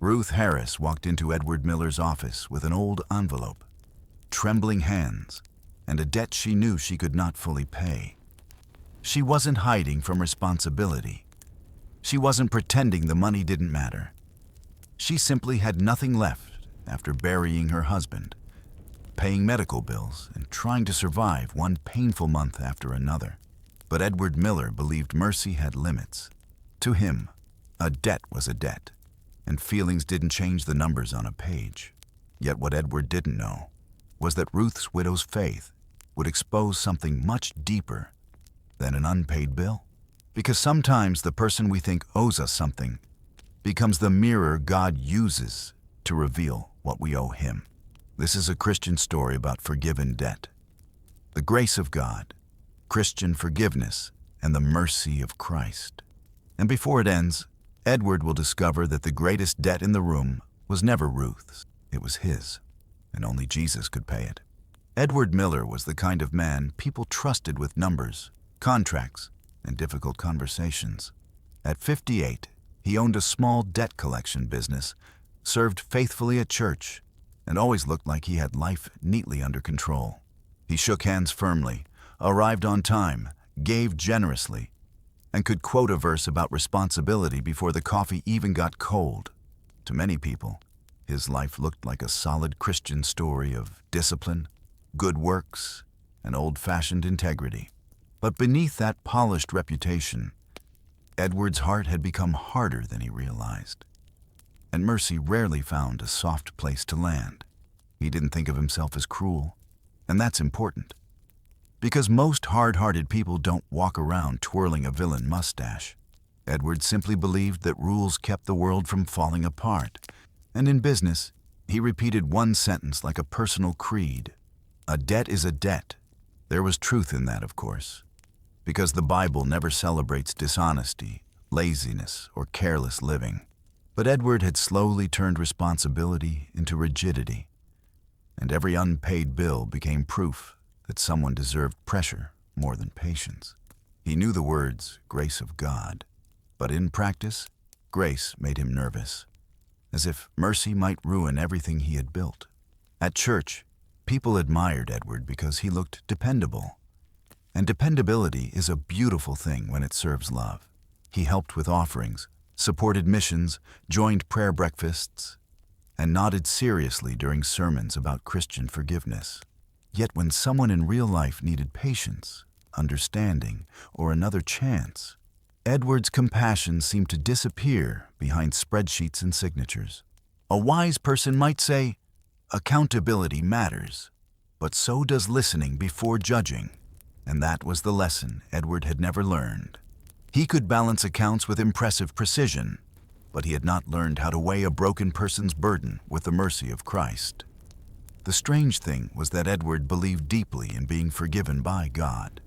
Ruth Harris walked into Edward Miller's office with an old envelope, trembling hands, and a debt she knew she could not fully pay. She wasn't hiding from responsibility. She wasn't pretending the money didn't matter. She simply had nothing left after burying her husband, paying medical bills, and trying to survive one painful month after another. But Edward Miller believed mercy had limits. To him, a debt was a debt, and feelings didn't change the numbers on a page. Yet what Edward didn't know was that Ruth's widow's faith would expose something much deeper than an unpaid bill. Because sometimes the person we think owes us something becomes the mirror God uses to reveal what we owe Him. This is a Christian story about forgiven debt, the grace of God, Christian forgiveness, and the mercy of Christ. And before it ends, Edward will discover that the greatest debt in the room was never Ruth's. It was his, and only Jesus could pay it. Edward Miller was the kind of man people trusted with numbers, contracts, and difficult conversations. At 58, he owned a small debt collection business, served faithfully at church, and always looked like he had life neatly under control. He shook hands firmly, arrived on time, gave generously, and could quote a verse about responsibility before the coffee even got cold. To many people, his life looked like a solid Christian story of discipline, good works, and old-fashioned integrity. But beneath that polished reputation, Edward's heart had become harder than he realized, and mercy rarely found a soft place to land. He didn't think of himself as cruel, and that's important, because most hard-hearted people don't walk around twirling a villain mustache. Edward simply believed that rules kept the world from falling apart, and in business, he repeated one sentence like a personal creed: "A debt is a debt." There was truth in that, of course, because the Bible never celebrates dishonesty, laziness, or careless living. But Edward had slowly turned responsibility into rigidity, and every unpaid bill became proof that someone deserved pressure more than patience. He knew the words, "grace of God," but in practice, grace made him nervous, as if mercy might ruin everything he had built. At church, people admired Edward because he looked dependable. And dependability is a beautiful thing when it serves love. He helped with offerings, supported missions, joined prayer breakfasts, and nodded seriously during sermons about Christian forgiveness. Yet when someone in real life needed patience, understanding, or another chance, Edward's compassion seemed to disappear behind spreadsheets and signatures. A wise person might say, accountability matters, but so does listening before judging. And that was the lesson Edward had never learned. He could balance accounts with impressive precision, but he had not learned how to weigh a broken person's burden with the mercy of Christ. The strange thing was that Edward believed deeply in being forgiven by God,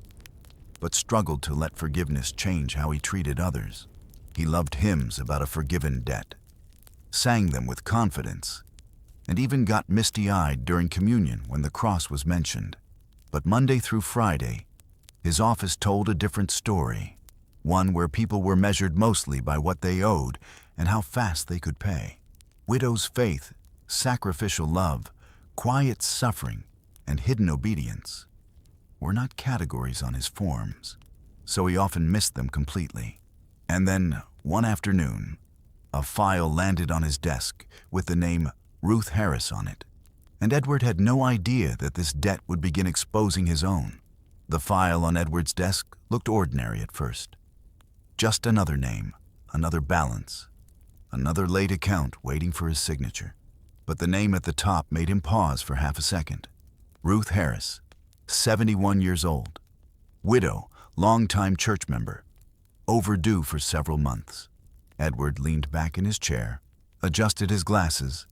but struggled to let forgiveness change how he treated others. He loved hymns about a forgiven debt, sang them with confidence, and even got misty-eyed during communion when the cross was mentioned. But Monday through Friday, his office told a different story, one where people were measured mostly by what they owed and how fast they could pay. Widow's faith, sacrificial love, quiet suffering, and hidden obedience were not categories on his forms, so he often missed them completely. And then, one afternoon, a file landed on his desk with the name Ruth Harris on it, and Edward had no idea that this debt would begin exposing his own. The file on Edward's desk looked ordinary at first. Just another name, another balance, another late account waiting for his signature. But the name at the top made him pause for half a second. Ruth Harris, 71 years old, widow, longtime church member, overdue for several months. Edward leaned back in his chair, adjusted his glasses,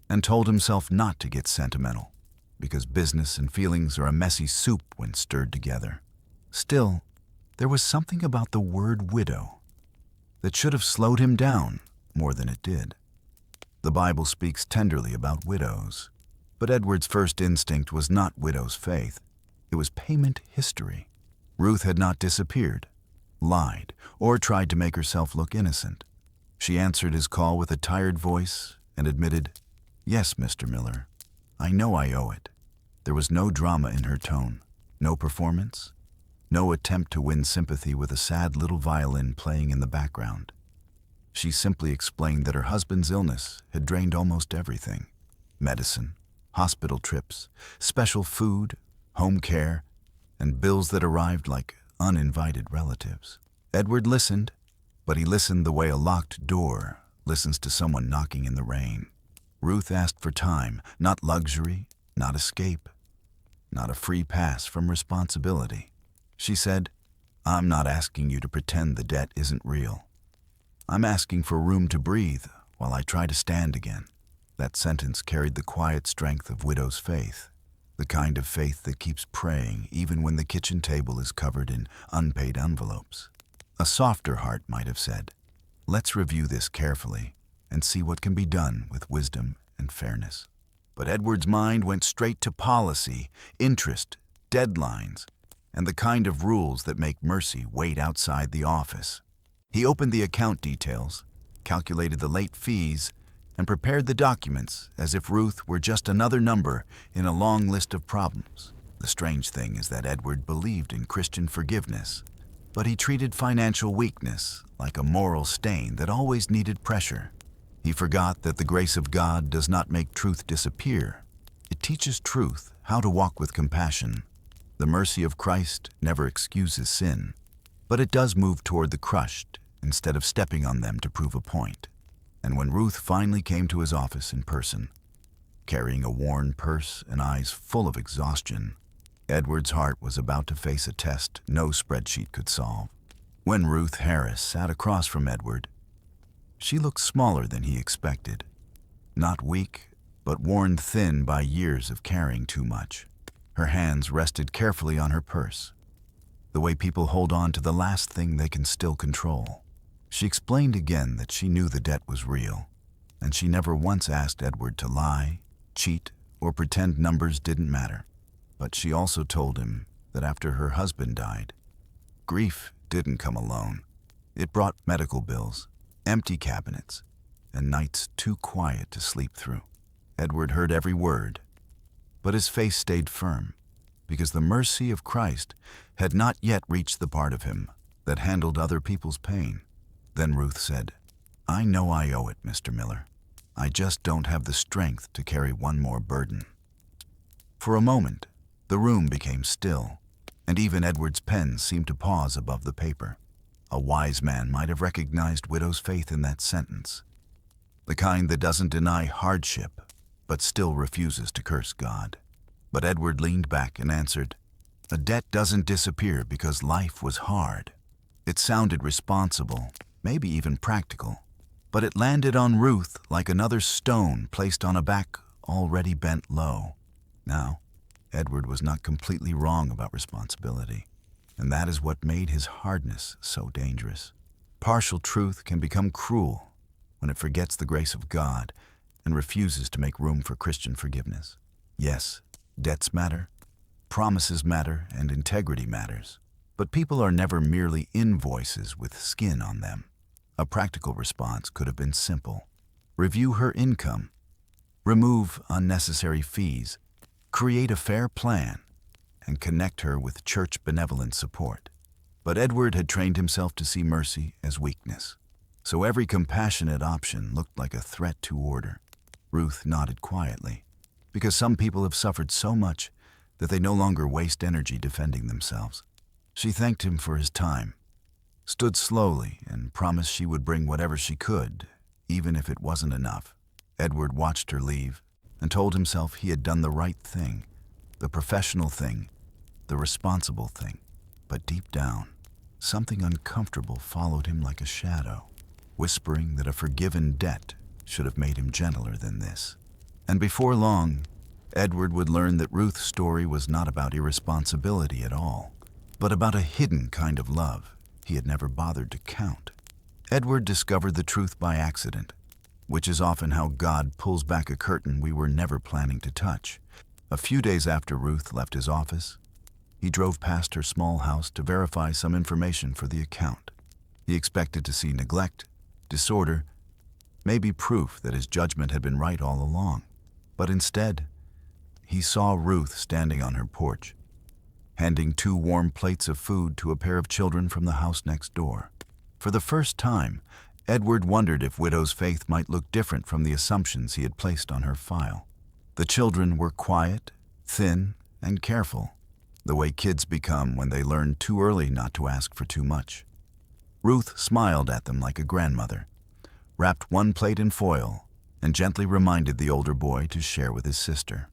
and told himself not to get sentimental, because business and feelings are a messy soup when stirred together. Still, there was something about the word widow that should have slowed him down more than it did. The Bible speaks tenderly about widows, but Edward's first instinct was not widow's faith. It was payment history. Ruth had not disappeared, lied, or tried to make herself look innocent. She answered his call with a tired voice and admitted, "Yes, Mr. Miller, I know I owe it." There was no drama in her tone, no performance, no attempt to win sympathy with a sad little violin playing in the background. She simply explained that her husband's illness had drained almost everything: medicine, hospital trips, special food, home care, and bills that arrived like uninvited relatives. Edward listened, but he listened the way a locked door listens to someone knocking in the rain. Ruth asked for time, not luxury, not escape, not a free pass from responsibility. She said, "I'm not asking you to pretend the debt isn't real. I'm asking for room to breathe while I try to stand again." That sentence carried the quiet strength of widow's faith, the kind of faith that keeps praying even when the kitchen table is covered in unpaid envelopes. A softer heart might have said, "Let's review this carefully and see what can be done with wisdom and fairness." But Edward's mind went straight to policy, interest, deadlines, and the kind of rules that make mercy wait outside the office. He opened the account details, calculated the late fees, and prepared the documents as if Ruth were just another number in a long list of problems. The strange thing is that Edward believed in Christian forgiveness, but he treated financial weakness like a moral stain that always needed pressure. He forgot that the grace of God does not make truth disappear. It teaches truth how to walk with compassion. The mercy of Christ never excuses sin, but it does move toward the crushed instead of stepping on them to prove a point. And when Ruth finally came to his office in person, carrying a worn purse and eyes full of exhaustion, Edward's heart was about to face a test no spreadsheet could solve. When Ruth Harris sat across from Edward, she looked smaller than he expected. Not weak, but worn thin by years of carrying too much. Her hands rested carefully on her purse, the way people hold on to the last thing they can still control. She explained again that she knew the debt was real, and she never once asked Edward to lie, cheat, or pretend numbers didn't matter. But she also told him that after her husband died, grief didn't come alone. It brought medical bills, empty cabinets, and nights too quiet to sleep through. Edward heard every word, but his face stayed firm, because the mercy of Christ had not yet reached the part of him that handled other people's pain. Then Ruth said, "I know I owe it, Mr. Miller. I just don't have the strength to carry one more burden." For a moment, the room became still, and even Edward's pen seemed to pause above the paper. A wise man might have recognized widow's faith in that sentence, the kind that doesn't deny hardship, but still refuses to curse God. But Edward leaned back and answered, "A debt doesn't disappear because life was hard." It sounded responsible, maybe even practical, but it landed on Ruth like another stone placed on a back already bent low. Now, Edward was not completely wrong about responsibility, and that is what made his hardness so dangerous. Partial truth can become cruel when it forgets the grace of God and refuses to make room for Christian forgiveness. Yes, debts matter, promises matter, and integrity matters, but people are never merely invoices with skin on them. A practical response could have been simple: review her income, remove unnecessary fees, create a fair plan, and connect her with church benevolent support. But Edward had trained himself to see mercy as weakness, so every compassionate option looked like a threat to order. Ruth nodded quietly, because some people have suffered so much that they no longer waste energy defending themselves. She thanked him for his time, stood slowly, and promised she would bring whatever she could, even if it wasn't enough. Edward watched her leave and told himself he had done the right thing, the professional thing, the responsible thing. But deep down, something uncomfortable followed him like a shadow, whispering that a forgiven debt should have made him gentler than this. And before long, Edward would learn that Ruth's story was not about irresponsibility at all, but about a hidden kind of love he had never bothered to count. Edward discovered the truth by accident, which is often how God pulls back a curtain we were never planning to touch. A few days after Ruth left his office, he drove past her small house to verify some information for the account. He expected to see neglect, disorder, maybe proof that his judgment had been right all along. But instead, he saw Ruth standing on her porch, handing 2 warm plates of food to a pair of children from the house next door. For the first time, Edward wondered if Widow's faith might look different from the assumptions he had placed on her file. The children were quiet, thin, and careful, the way kids become when they learn too early not to ask for too much. Ruth smiled at them like a grandmother, wrapped 1 plate in foil, and gently reminded the older boy to share with his sister.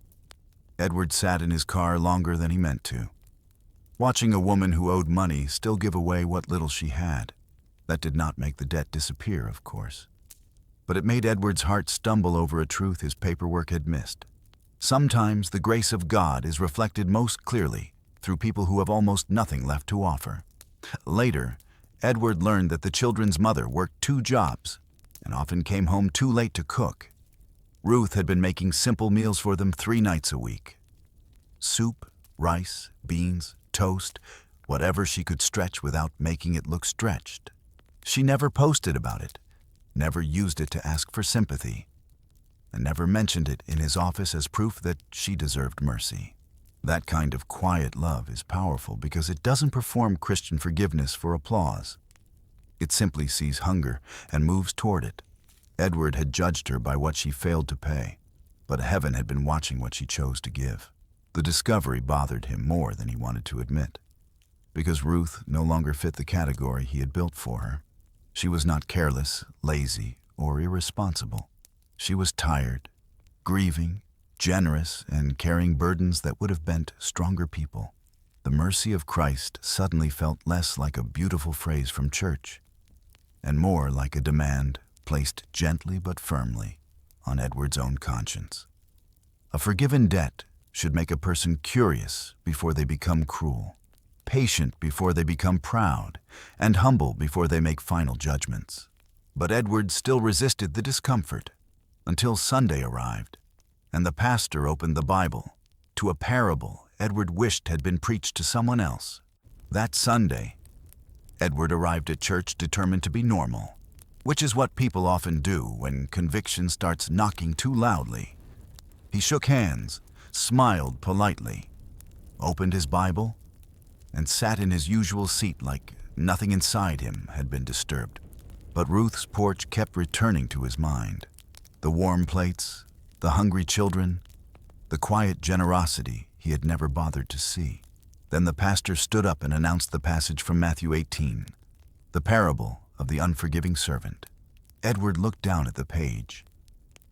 Edward sat in his car longer than he meant to, watching a woman who owed money still give away what little she had. That did not make the debt disappear, of course. But it made Edward's heart stumble over a truth his paperwork had missed. Sometimes the grace of God is reflected most clearly through people who have almost nothing left to offer. Later, Edward learned that the children's mother worked 2 jobs and often came home too late to cook. Ruth had been making simple meals for them 3 nights a week. Soup, rice, beans, toast, whatever she could stretch without making it look stretched. She never posted about it, never used it to ask for sympathy, and never mentioned it in his office as proof that she deserved mercy. That kind of quiet love is powerful because it doesn't perform Christian forgiveness for applause. It simply sees hunger and moves toward it. Edward had judged her by what she failed to pay, but heaven had been watching what she chose to give. The discovery bothered him more than he wanted to admit, because Ruth no longer fit the category he had built for her. She was not careless, lazy, or irresponsible. She was tired, grieving, generous, and carrying burdens that would have bent stronger people. The mercy of Christ suddenly felt less like a beautiful phrase from church, and more like a demand placed gently but firmly on Edward's own conscience. A forgiven debt should make a person curious before they become cruel, patient before they become proud, and humble before they make final judgments. But Edward still resisted the discomfort until Sunday arrived, and the pastor opened the Bible to a parable Edward wished had been preached to someone else. That Sunday, Edward arrived at church determined to be normal, which is what people often do when conviction starts knocking too loudly. He shook hands, smiled politely, opened his Bible, and sat in his usual seat like nothing inside him had been disturbed. But Ruth's porch kept returning to his mind. The warm plates, the hungry children, the quiet generosity he had never bothered to see. Then the pastor stood up and announced the passage from Matthew 18, the parable of the unforgiving servant. Edward looked down at the page,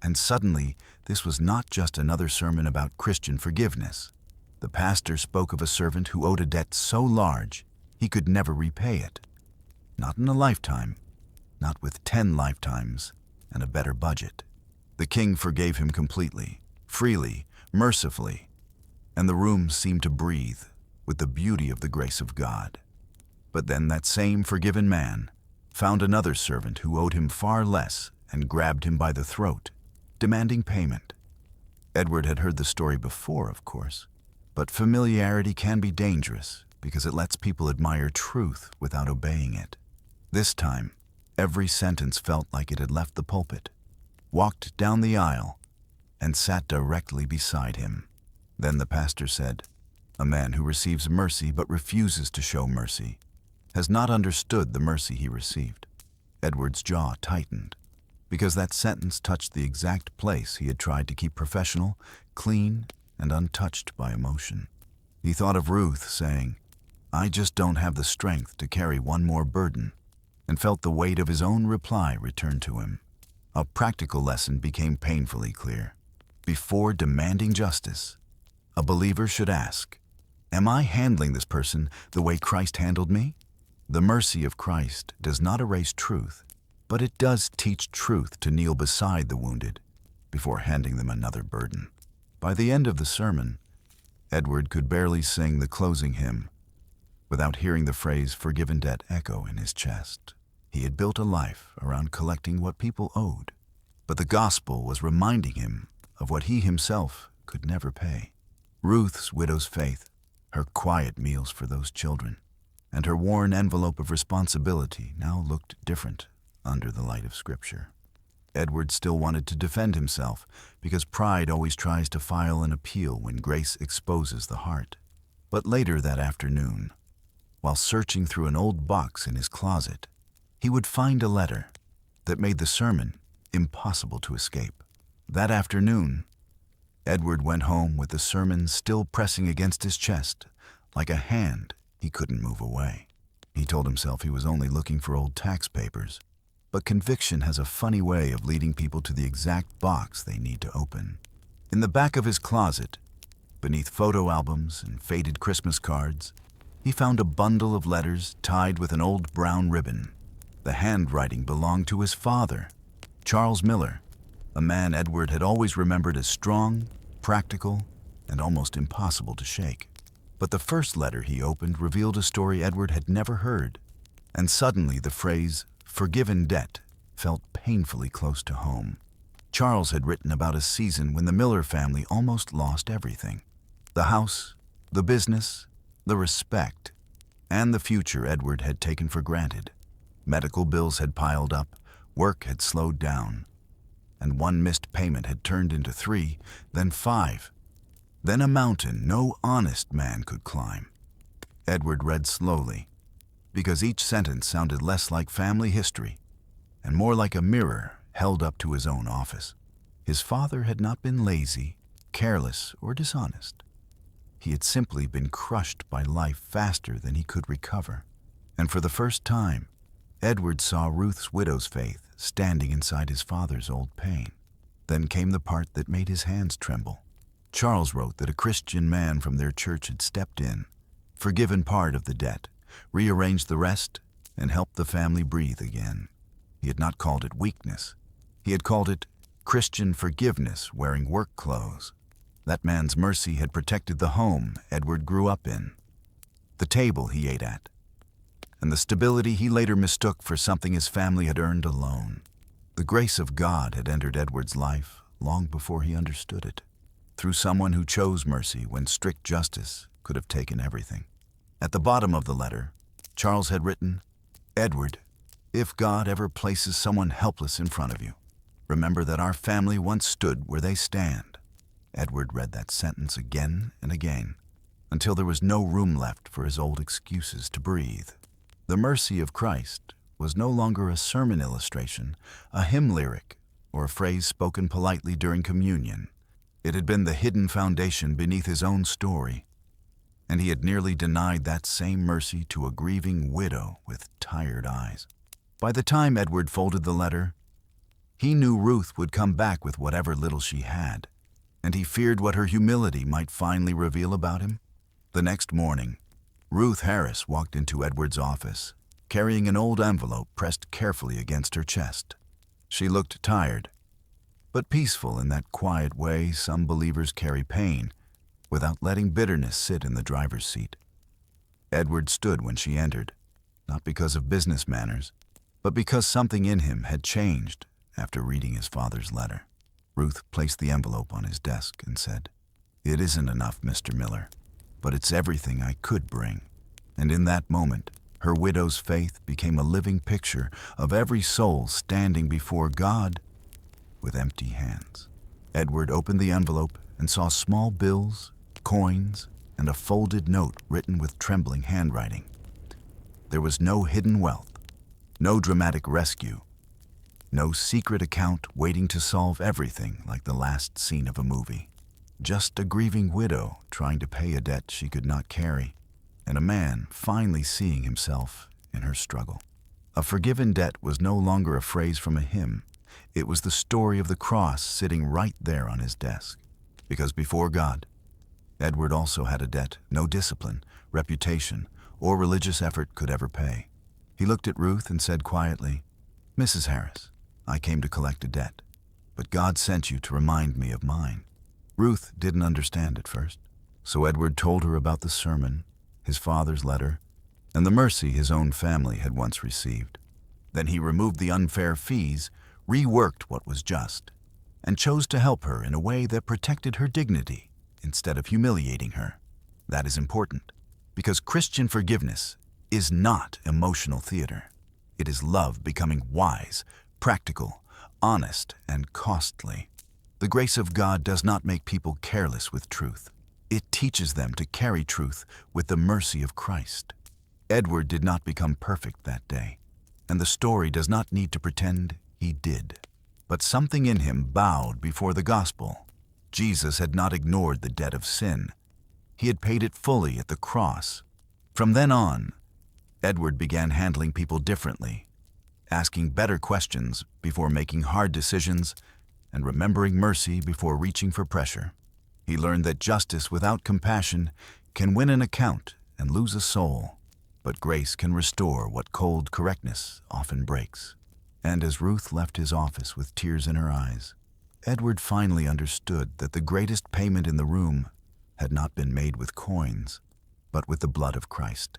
and suddenly this was not just another sermon about Christian forgiveness. The pastor spoke of a servant who owed a debt so large he could never repay it. Not in a lifetime, not with 10 lifetimes and a better budget. The king forgave him completely, freely, mercifully, and the room seemed to breathe with the beauty of the grace of God. But then that same forgiven man found another servant who owed him far less and grabbed him by the throat, demanding payment. Edward had heard the story before, of course, but familiarity can be dangerous because it lets people admire truth without obeying it. This time, every sentence felt like it had left the pulpit, walked down the aisle, and sat directly beside him. Then the pastor said, "A man who receives mercy but refuses to show mercy has not understood the mercy he received." Edward's jaw tightened, because that sentence touched the exact place he had tried to keep professional, clean, and untouched by emotion. He thought of Ruth saying, "I just don't have the strength to carry one more burden," and felt the weight of his own reply return to him. A practical lesson became painfully clear. Before demanding justice, a believer should ask, "Am I handling this person the way Christ handled me?" The mercy of Christ does not erase truth, but it does teach truth to kneel beside the wounded before handing them another burden. By the end of the sermon, Edward could barely sing the closing hymn without hearing the phrase "forgiven debt" echo in his chest. He had built a life around collecting what people owed, but the gospel was reminding him of what he himself could never pay. Ruth's widow's faith, her quiet meals for those children, and her worn envelope of responsibility now looked different, under the light of Scripture. Edward still wanted to defend himself, because pride always tries to file an appeal when grace exposes the heart. But later that afternoon, while searching through an old box in his closet, he would find a letter that made the sermon impossible to escape. That afternoon, Edward went home with the sermon still pressing against his chest, like a hand he couldn't move away. He told himself he was only looking for old tax papers, but conviction has a funny way of leading people to the exact box they need to open. In the back of his closet, beneath photo albums and faded Christmas cards, he found a bundle of letters tied with an old brown ribbon. The handwriting belonged to his father, Charles Miller, a man Edward had always remembered as strong, practical, and almost impossible to shake. But the first letter he opened revealed a story Edward had never heard, and suddenly the phrase, "forgiven debt," felt painfully close to home. Charles had written about a season when the Miller family almost lost everything: the house, the business, the respect, and the future Edward had taken for granted. Medical bills had piled up, work had slowed down, and one missed payment had turned into 3, then 5, then a mountain no honest man could climb. Edward read slowly, because each sentence sounded less like family history and more like a mirror held up to his own office. His father had not been lazy, careless, or dishonest. He had simply been crushed by life faster than he could recover. And for the first time, Edward saw Ruth's widow's faith standing inside his father's old pain. Then came the part that made his hands tremble. Charles wrote that a Christian man from their church had stepped in, forgiven part of the debt, rearranged the rest, and helped the family breathe again. He had not called it weakness. He had called it Christian forgiveness wearing work clothes. That man's mercy had protected the home Edward grew up in, the table he ate at, and the stability he later mistook for something his family had earned alone. The grace of God had entered Edward's life long before he understood it, through someone who chose mercy when strict justice could have taken everything. At the bottom of the letter, Charles had written, "Edward, if God ever places someone helpless in front of you, remember that our family once stood where they stand." Edward read that sentence again and again, until there was no room left for his old excuses to breathe. The mercy of Christ was no longer a sermon illustration, a hymn lyric, or a phrase spoken politely during communion. It had been the hidden foundation beneath his own story, and he had nearly denied that same mercy to a grieving widow with tired eyes. By the time Edward folded the letter, he knew Ruth would come back with whatever little she had, and he feared what her humility might finally reveal about him. The next morning, Ruth Harris walked into Edward's office, carrying an old envelope pressed carefully against her chest. She looked tired, but peaceful in that quiet way some believers carry pain, without letting bitterness sit in the driver's seat. Edward stood when she entered, not because of business manners, but because something in him had changed after reading his father's letter. Ruth placed the envelope on his desk and said, "It isn't enough, Mr. Miller, but it's everything I could bring." And in that moment, her widow's faith became a living picture of every soul standing before God with empty hands. Edward opened the envelope and saw small bills, coins, and a folded note written with trembling handwriting. There was no hidden wealth, no dramatic rescue, no secret account waiting to solve everything like the last scene of a movie. Just a grieving widow trying to pay a debt she could not carry, and a man finally seeing himself in her struggle. A forgiven debt was no longer a phrase from a hymn. It was the story of the cross sitting right there on his desk. Because before God, Edward also had a debt no discipline, reputation, or religious effort could ever pay. He looked at Ruth and said quietly, "Mrs. Harris, I came to collect a debt, but God sent you to remind me of mine." Ruth didn't understand at first, so Edward told her about the sermon, his father's letter, and the mercy his own family had once received. Then he removed the unfair fees, reworked what was just, and chose to help her in a way that protected her dignity instead of humiliating her. That is important, because Christian forgiveness is not emotional theater. It is love becoming wise, practical, honest, and costly. The grace of God does not make people careless with truth. It teaches them to carry truth with the mercy of Christ. Edward did not become perfect that day, and the story does not need to pretend he did. But something in him bowed before the gospel. Jesus had not ignored the debt of sin. He had paid it fully at the cross. From then on, Edward began handling people differently, asking better questions before making hard decisions, and remembering mercy before reaching for pressure. He learned that justice without compassion can win an account and lose a soul, but grace can restore what cold correctness often breaks. And as Ruth left his office with tears in her eyes, Edward finally understood that the greatest payment in the room had not been made with coins, but with the blood of Christ.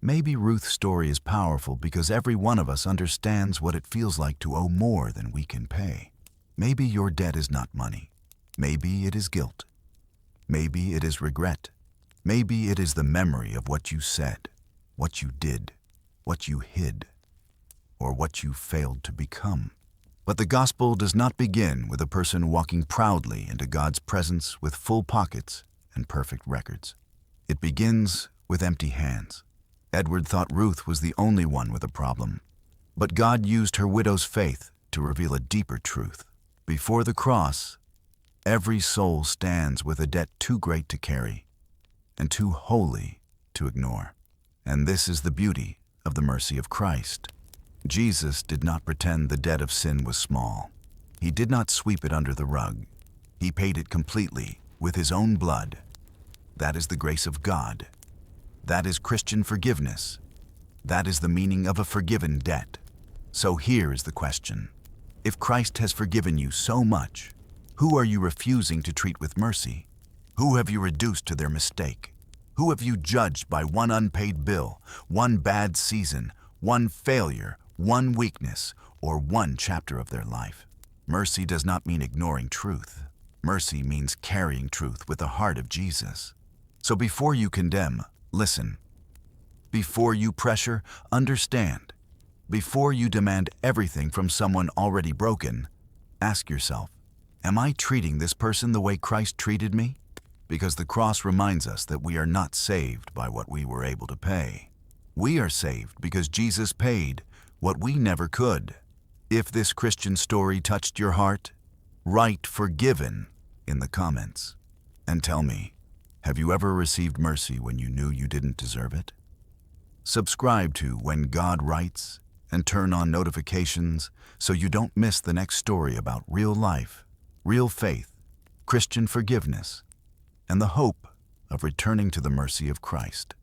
Maybe Ruth's story is powerful because every one of us understands what it feels like to owe more than we can pay. Maybe your debt is not money. Maybe it is guilt. Maybe it is regret. Maybe it is the memory of what you said, what you did, what you hid, or what you failed to become. But the gospel does not begin with a person walking proudly into God's presence with full pockets and perfect records. It begins with empty hands. Edward thought Ruth was the only one with a problem, but God used her widow's faith to reveal a deeper truth. Before the cross, every soul stands with a debt too great to carry and too holy to ignore. And this is the beauty of the mercy of Christ. Jesus did not pretend the debt of sin was small. He did not sweep it under the rug. He paid it completely with his own blood. That is the grace of God. That is Christian forgiveness. That is the meaning of a forgiven debt. So here is the question. If Christ has forgiven you so much, who are you refusing to treat with mercy? Who have you reduced to their mistake? Who have you judged by one unpaid bill, one bad season, one failure, one weakness, or one chapter of their life? Mercy does not mean ignoring truth. Mercy means carrying truth with the heart of Jesus. So before you condemn, listen. Before you pressure, understand. Before you demand everything from someone already broken, ask yourself, am I treating this person the way Christ treated me? Because the cross reminds us that we are not saved by what we were able to pay. We are saved because Jesus paid what we never could. If this Christian story touched your heart, write "forgiven" in the comments. And tell me, have you ever received mercy when you knew you didn't deserve it? Subscribe to When God Writes and turn on notifications so you don't miss the next story about real life, real faith, Christian forgiveness, and the hope of returning to the mercy of Christ.